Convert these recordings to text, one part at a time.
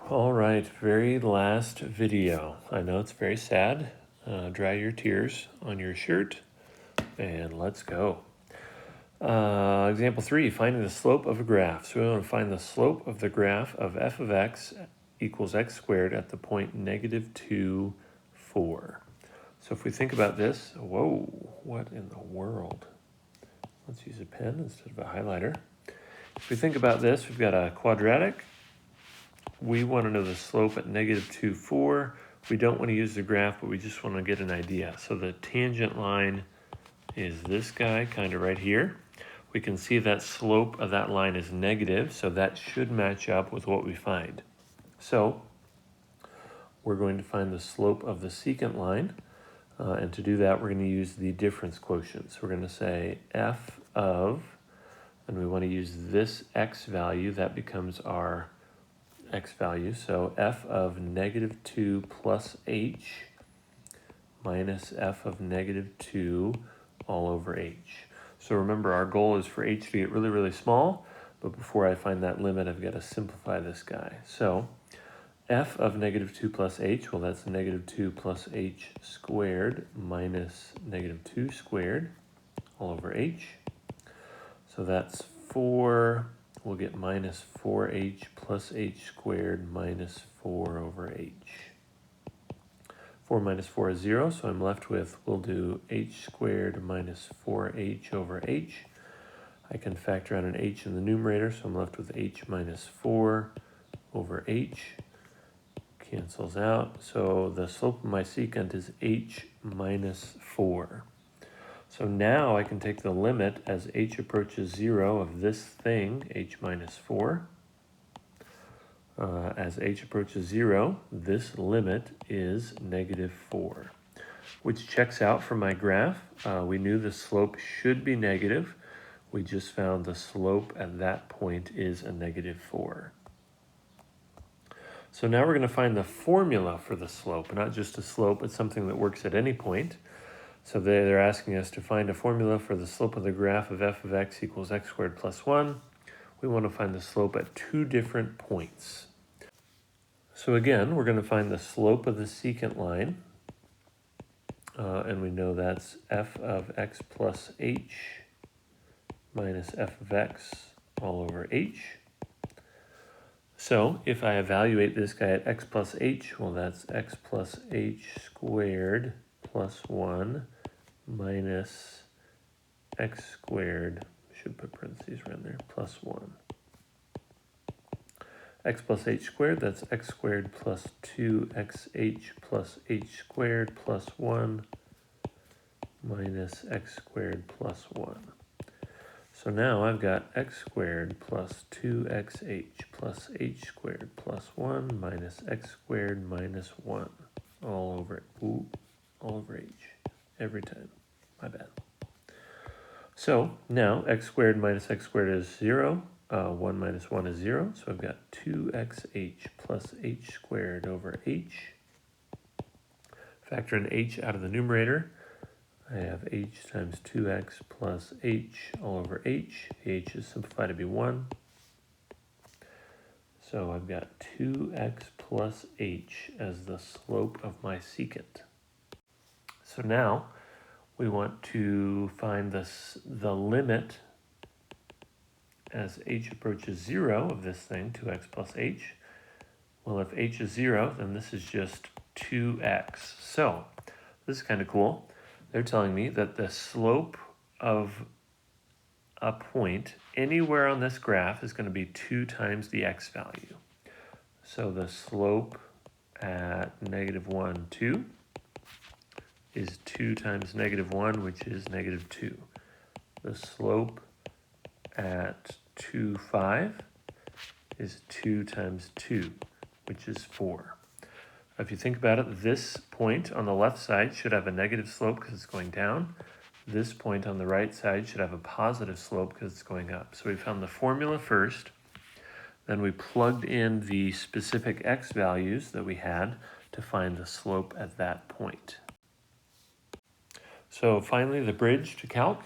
All right, very last video. I know it's very sad. Dry your tears on your shirt and let's go. Example 3, finding the slope of a graph. So we want to find the slope of the graph of f of x equals x squared at the point -2, 4. So if we think about this, whoa, what in the world? Let's use a pen instead of a highlighter. If we think about this, we've got a quadratic. We want to know the slope at -2, 4. We don't want to use the graph, but we just want to get an idea. So the tangent line is this guy, kind of right here. We can see that slope of that line is negative, so that should match up with what we find. So we're going to find the slope of the secant line, and to do that, we're going to use the difference quotient. So we're going to say f of, and we want to use this x value, that becomes our x value, so f of -2 plus h minus f of -2 all over h. So remember, our goal is for h to get really, really small, but before I find that limit, I've got to simplify this guy. So f of -2 plus h, well, that's -2 plus h squared minus -2 squared all over h. So that's 4. We'll get minus 4h plus h squared minus 4 over h. 4 minus 4 is 0, so I'm left with, we'll do h squared minus 4h over h. I can factor out an h in the numerator, so I'm left with h minus 4 over h. Cancels out, so the slope of my secant is h minus 4. So now I can take the limit as h approaches 0 of this thing, h minus 4. As h approaches 0, this limit is -4, which checks out from my graph. We knew the slope should be negative. We just found the slope at that point is a -4. So now we're going to find the formula for the slope, not just a slope, but something that works at any point. So they're asking us to find a formula for the slope of the graph of f of x equals x squared plus 1. We want to find the slope at 2 different points. So again, we're going to find the slope of the secant line. And we know that's f of x plus h minus f of x all over h. So if I evaluate this guy at x plus h, well, that's x plus h squared plus 1 minus x squared, should put parentheses around there, plus 1. X plus h squared, that's x squared plus 2xh plus h squared plus 1 minus x squared plus 1. So now I've got x squared plus 2xh plus h squared plus 1 minus x squared minus 1 all over h every time. My bad. So now x squared minus x squared is 0. 1 minus 1 is 0. So I've got 2xh plus h squared over h. Factor in h out of the numerator. I have h times 2x plus h all over h. The h is simplified to be 1. So I've got 2x plus h as the slope of my secant. So now we want to find the limit as h approaches 0 of this thing, 2x plus h. Well, if h is 0, then this is just 2x. So this is kind of cool. They're telling me that the slope of a point anywhere on this graph is going to be 2 times the x value. So the slope at -1, 2 is 2 times -1, which is -2. The slope at 2, 5 is 2 times 2, which is 4. If you think about it, this point on the left side should have a negative slope because it's going down. This point on the right side should have a positive slope because it's going up. So we found the formula first, then we plugged in the specific x values that we had to find the slope at that point. So finally, the bridge to calc.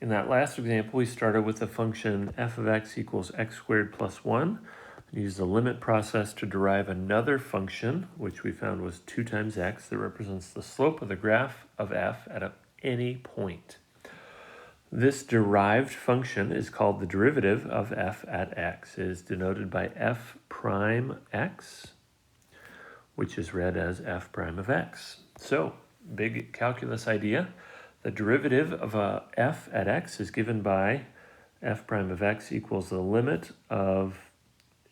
In that last example, we started with the function f of x equals x squared plus 1. Use the limit process to derive another function, which we found was 2 times x, that represents the slope of the graph of f at any point. This derived function is called the derivative of f at x. It is denoted by f prime x, which is read as f prime of x. So, big calculus idea. The derivative of f at x is given by f prime of x equals the limit of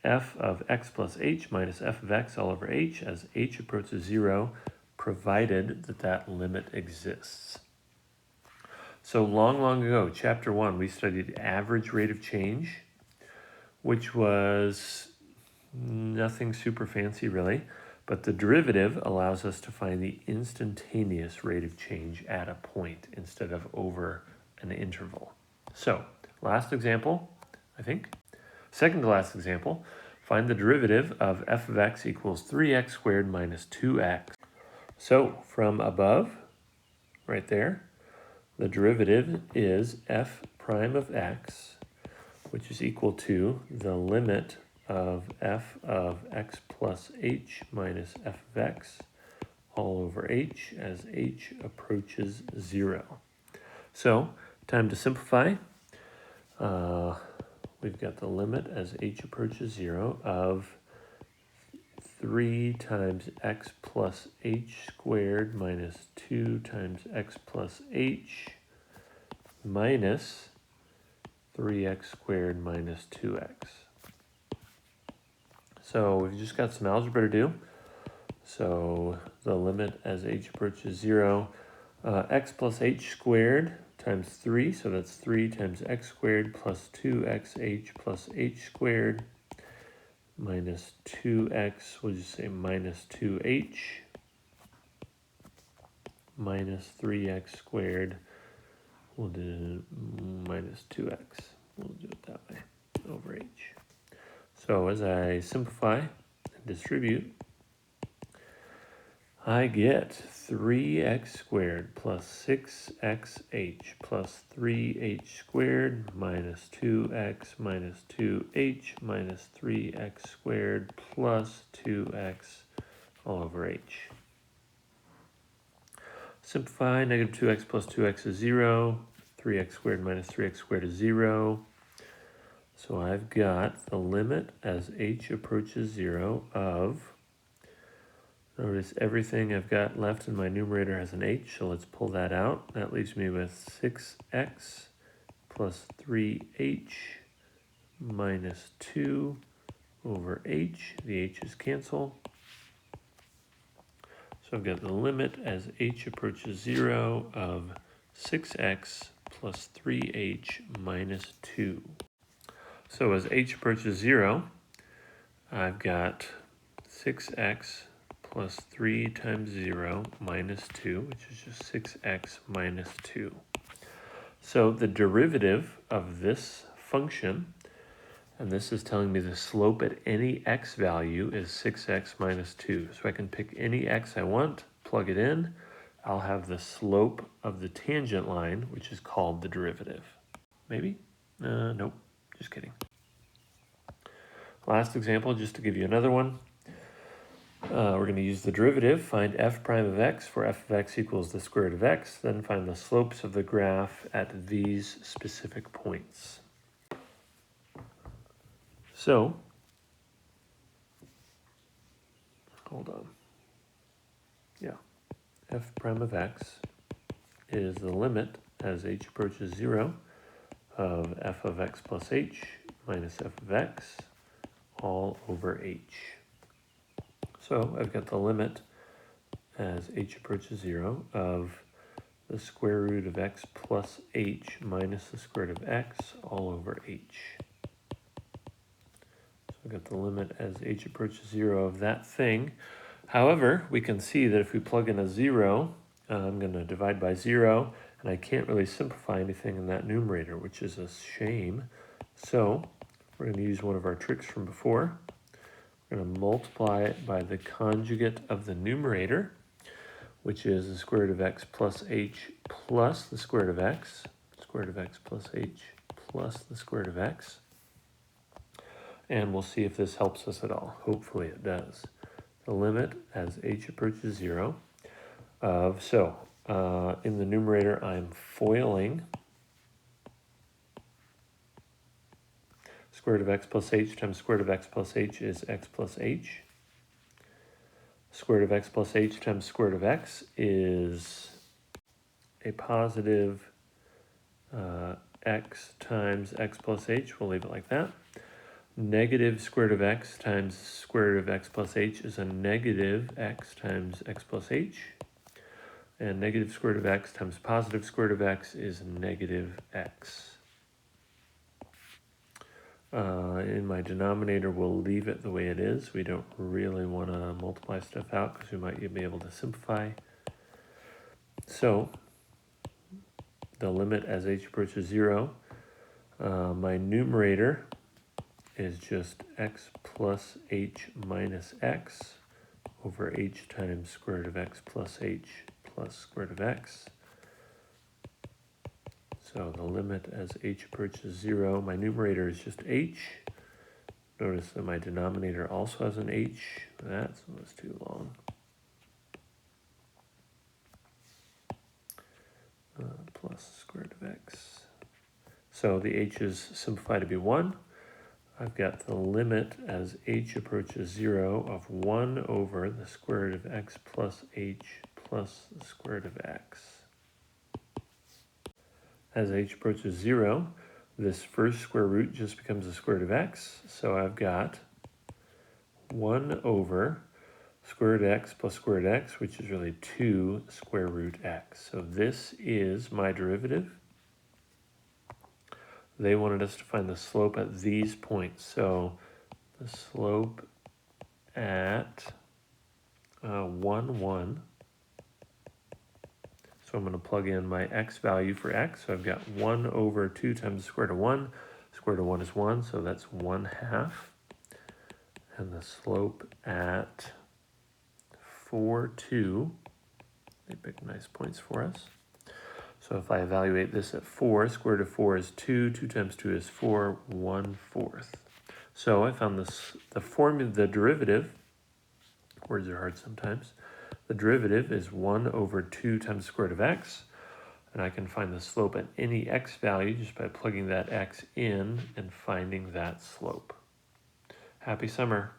f of x plus h minus f of x all over h as h approaches 0, provided that that limit exists. So long ago, chapter 1, we studied average rate of change, which was nothing super fancy really, but the derivative allows us to find the instantaneous rate of change at a point instead of over an interval. So, last example, I think. Second to last example, find the derivative of f of x equals 3x squared minus 2x. So, from above, right there, the derivative is f prime of x, which is equal to the limit of f of x plus h minus f of x all over h as h approaches 0. So, time to simplify. We've got the limit as h approaches 0 of 3 times x plus h squared minus 2 times x plus h minus 3x squared minus 2x. So we've just got some algebra to do. So the limit as h approaches 0, x plus h squared times 3, so that's 3 times x squared plus 2xh plus h squared minus 2x, we'll just say minus 2h minus 3x squared, we'll do minus 2x, we'll do it that way, over h. So as I simplify and distribute, I get 3x squared plus 6xh plus 3h squared minus 2x minus 2h minus 3x squared plus 2x all over h. Simplify, negative 2x plus 2x is 0. 3x squared minus 3x squared is 0. So I've got the limit as h approaches 0 of, notice everything I've got left in my numerator has an h, so let's pull that out. That leaves me with 6x plus 3h minus 2 over h. The h's cancel. So I've got the limit as h approaches 0 of 6x plus 3h minus 2. So as h approaches 0, I've got 6x plus 3 times 0 minus 2, which is just 6x minus 2. So the derivative of this function, and this is telling me the slope at any x value is 6x minus 2. So I can pick any x I want, plug it in, I'll have the slope of the tangent line, which is called the derivative. Maybe? Nope, just kidding. Last example, just to give you another one. We're going to use the derivative, find f prime of x for f of x equals the square root of x, then find the slopes of the graph at these specific points. So, hold on. Yeah, f prime of x is the limit as h approaches 0 of f of x plus h minus f of x all over h. So I've got the limit as h approaches 0 of the square root of x plus h minus the square root of x all over h. So I've got the limit as h approaches 0 of that thing. However, we can see that if we plug in a 0, I'm going to divide by 0, and I can't really simplify anything in that numerator, which is a shame. So we're going to use one of our tricks from before. We're going to multiply it by the conjugate of the numerator, which is the square root of x plus h plus the square root of x, square root of x plus h plus the square root of x. and we'll see if this helps us at all. Hopefully it does. The limit as h approaches 0 of, in the numerator I'm foiling square root of x plus h times square root of x plus h is x plus h. Square root of x plus h times square root of x is a positive x times x plus h. We'll leave it like that. Negative square root of x times square root of x plus h is a negative x times x plus h. And negative square root of x times positive square root of x is negative x. In my denominator, we'll leave it the way it is. We don't really want to multiply stuff out because we might be able to simplify. So the limit as h approaches 0, my numerator is just x plus h minus x over h times square root of x plus h plus square root of x. So the limit as h approaches 0, my numerator is just h. Notice that my denominator also has an h. That's too long. Plus square root of x. So the h's simplify to be 1. I've got the limit as h approaches 0 of 1 over the square root of x plus h plus the square root of x. As h approaches 0, this first square root just becomes the square root of x. So I've got 1 over square root of x plus square root of x, which is really 2 square root x. So this is my derivative. They wanted us to find the slope at these points. So the slope at 1, 1. So I'm going to plug in my x value for x. So I've got 1 over 2 times the square root of 1. Square root of 1 is 1, so that's 1/2. And the slope at 4, 2. They picked nice points for us. So if I evaluate this at 4, square root of 4 is 2. 2 times 2 is 4, 1/4. So I found the derivative, words are hard sometimes. The derivative is 1 over 2 times the square root of x. And I can find the slope at any x value just by plugging that x in and finding that slope. Happy summer.